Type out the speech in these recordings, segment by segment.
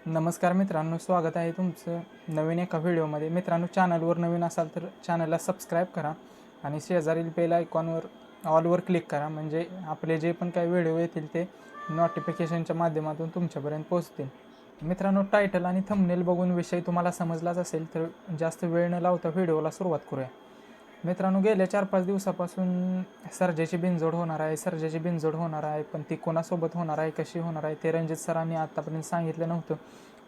नमस्कार मित्रांनो, स्वागत आहे तुमचं नवीन एका व्हिडिओमध्ये. मित्रांनो, चॅनलवर नवीन असाल तर चॅनलला सबस्क्राईब करा आणि शेजारील बेल आयकॉनवर ऑलवर क्लिक करा, म्हणजे आपले जे पण काही व्हिडिओ येतील ते नोटिफिकेशनच्या माध्यमातून तुमच्यापर्यंत पोहोचतील. मित्रांनो, टायटल आणि थंबनेल बघून विषय तुम्हाला समजलाच असेल, तर जास्त वेळ न लावता व्हिडिओला सुरुवात करूया. मित्रांनो, गेल्या 4-5 दिवसापासून सर्जाची बिनजोड होणार आहे, पण ती कोणासोबत होणार आहे, कशी होणार आहे, ते रणजित सरांनी आत्तापर्यंत सांगितलं नव्हतं.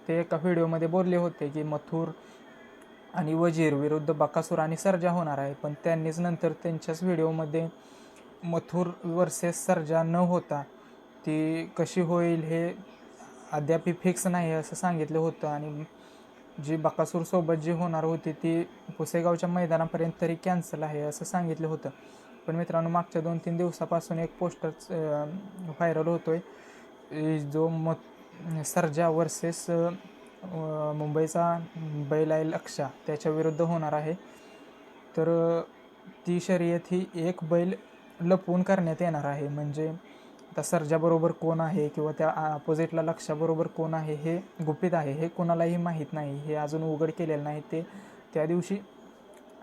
ते एका व्हिडिओमध्ये बोलले होते की मथुर आणि वजीर विरुद्ध बकासूर आणि सर्जा होणार आहे, पण त्यांनीच नंतर त्यांच्याच व्हिडिओमध्ये मथुर वर्सेस सर्जा न होता ती कशी होईल हे अद्याप फिक्स नाही असं सांगितलं होतं. आणि जी बकासूरसोबत जी होणार होती ती पुसेगावच्या मैदानापर्यंत तरी कॅन्सल आहे असं सांगितलं होतं. पण मित्रांनो, मागच्या 2-3 दिवसापासून एक पोस्टर व्हायरल होतो आहे, जो सर्जा वर्सेस मुंबईचा बैल आहे लक्षा, त्याच्याविरुद्ध होणार आहे. तर ती शर्यत ही एक बैल लपवून करण्यात येणार आहे. म्हणजे आता सर्जाबरोबर कोण आहे किंवा त्या अपोजिटला लक्षाबरोबर कोण आहे हे गुपित आहे, हे कोणालाही माहीत नाही, हे अजून उघड केलेलं नाही. ते त्या दिवशी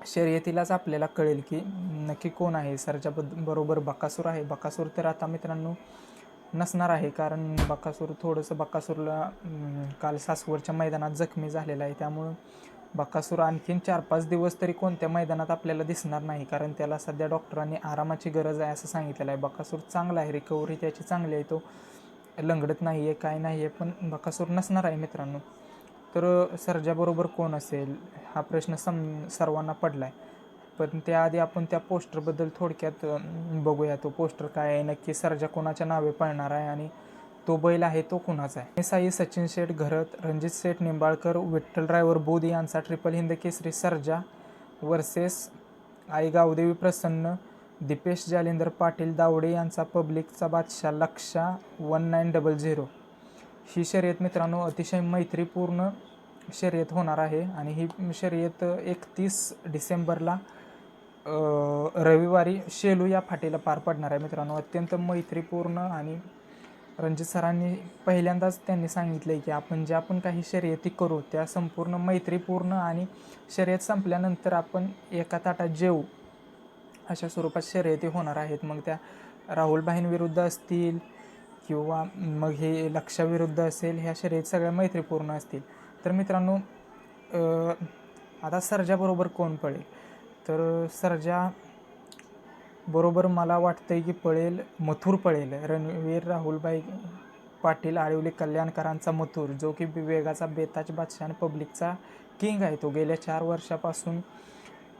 शर्यतीलाच आपल्याला कळेल की नक्की कोण आहे. सर्जाबरोबर बकासूर आहे. बकासूर तर आता मित्रांनो नसणार आहे, कारण बकासूरला काल सासवडच्या मैदानात जखमी झालेला आहे. त्यामुळं बकासूर आणखीन 4-5 दिवस तरी कोणत्या मैदानात आपल्याला दिसणार नाही, कारण त्याला सध्या डॉक्टरांनी आरामाची गरज आहे असं सांगितलेलं आहे. बकासूर चांगला आहे, रिकव्हरी त्याची चांगली आहे, तो लंगडत नाही आहे, काय नाही आहे, पण बकासूर नसणार आहे मित्रांनो. तर सर्जाबरोबर कोण असेल हा प्रश्न सर्वांना पडला आहे. पण त्याआधी आपण त्या पोस्टरबद्दल थोडक्यात बघूया. तो पोस्टर काय आहे, नक्की सर्जा कोणाच्या नावे पळणार आहे आणि तो बैल आहे तो कुणाचा आहे. साई सचिन शेठ घरत, रणजित शेठ निंबाळकर, विठ्ठल ड्रायव्हर बोध यांचा ट्रिपल हिंद केसरी सर्जा वर्सेस आई गावदेवी प्रसन्न, दीपेश जालिंदर पाटील दावडे यांचा पब्लिकचा बादशाह लक्षा 1900. ही शर्यत मित्रांनो अतिशय मैत्रीपूर्ण शर्यत होणार आहे आणि ही शर्यत 31 डिसेंबरला रविवारी शेलू या फाटीला पार पडणार आहे मित्रांनो. अत्यंत मैत्रीपूर्ण, आणि रणजित सरांनी पहिल्यांदाच त्यांनी सांगितले की आपण ज्या पण काही शर्यती करू त्या संपूर्ण मैत्रीपूर्ण, आणि शर्यत संपल्यानंतर आपण एका ताटात जेवू अशा स्वरूपात शर्यती होणार आहेत. मग त्या राहुलभाईंविरुद्ध असतील किंवा मग हे लक्षाविरुद्ध असेल, ह्या शर्यती सगळ्या मैत्रीपूर्ण असतील. तर मित्रांनो, आता सर्जाबरोबर कोण पळेल, तर सर्जा बरोबर मला वाटतंय की मथुर पळेल. रणवीर राहुलभाई पाटील आळिवली कल्याणकरांचा मथुर, जो की वेगाचा बेताज बादशाह आणि पब्लिकचा किंग आहे. तो गेल्या 4 वर्षापासून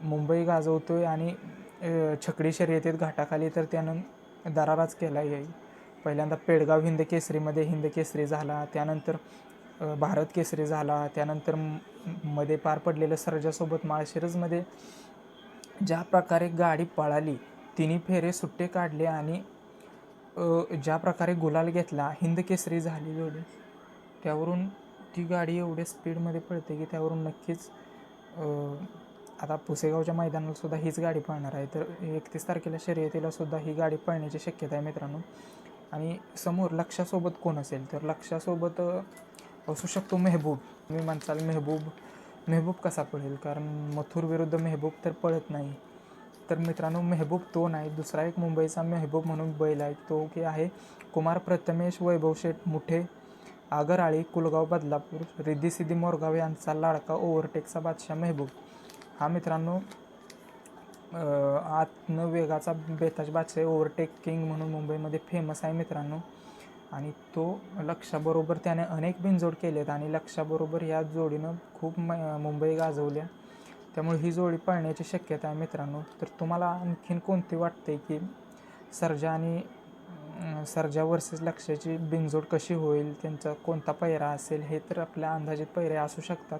मुंबई गाजवतोय आणि छकडी शर्यतीत घाटाखाली तर त्यानं दराराच केला आहे. पहिल्यांदा पेडगाव हिंद केसरी झाला, त्यानंतर भारत केसरी झाला, त्यानंतर मध्ये पार पडलेलं सर्जासोबत माळशिरसमध्ये ज्या प्रकारे गाडी पळाली, तिन्ही फेरे सुट्टे काढले आणि ज्या प्रकारे गुलाल घेतला, हिंद केसरी झाली जोडी, त्यावरून ती गाडी एवढ्या स्पीडमध्ये पळते की त्यावरून नक्कीच आता पुसेगावच्या मैदानाला सुद्धा हीच गाडी पळणार आहे. तर 31 तारखेला शर्यतीला सुद्धा ही गाडी पळण्याची शक्यता आहे मित्रांनो. आणि समोर लक्षासोबत कोण असेल, तर लक्षासोबत असू शकतो मेहबूब. तुम्ही म्हणसाल मेहबूब कसा पळेल, कारण मथुर विरुद्ध मेहबूब तर पळत नाही. तर मित्रांनो, मेहबूब तो नाही, दुसरा एक मुंबईचा मेहबूब म्हणून बैल आहे, तो की आहे कुमार प्रथमेश वैभव शेठ मुठे, आगरआळी कुलगाव बदलापूर, रिद्धी मोरगाव यांचा लाडका ओव्हरटेकचा बादशाह मेहबूब. हा मित्रांनो आतनं वेगाचा बेताज बादशाह ओव्हरटेक किंग म्हणून मुंबईमध्ये फेमस आहे मित्रांनो. आणि तो लक्षाबरोबर त्याने अनेक बिनजोड केलेत आणि लक्षाबरोबर ह्या जोडीनं खूप मुंबई गाजवल्या, त्यामुळे ही जोडी पळण्याची शक्यता आहे मित्रांनो. तर तुम्हाला आणखीन कोणती वाटते की सर्जा वर्सेस लक्षाची बिनजोड कशी होईल, त्यांचा कोणता पैरा असेल, हे तर आपल्या अंदाजित पैरे असू शकतात,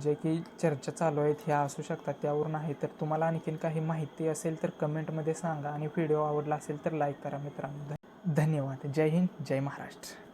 जे की चर्चा चालू आहेत ह्या असू शकतात, त्यावरून आहे. तर तुम्हाला आणखीन काही माहिती असेल तर कमेंटमध्ये सांगा आणि व्हिडिओ आवडला असेल तर लाईक करा मित्रांनो. धन्यवाद. जय हिंद, जय महाराष्ट्र.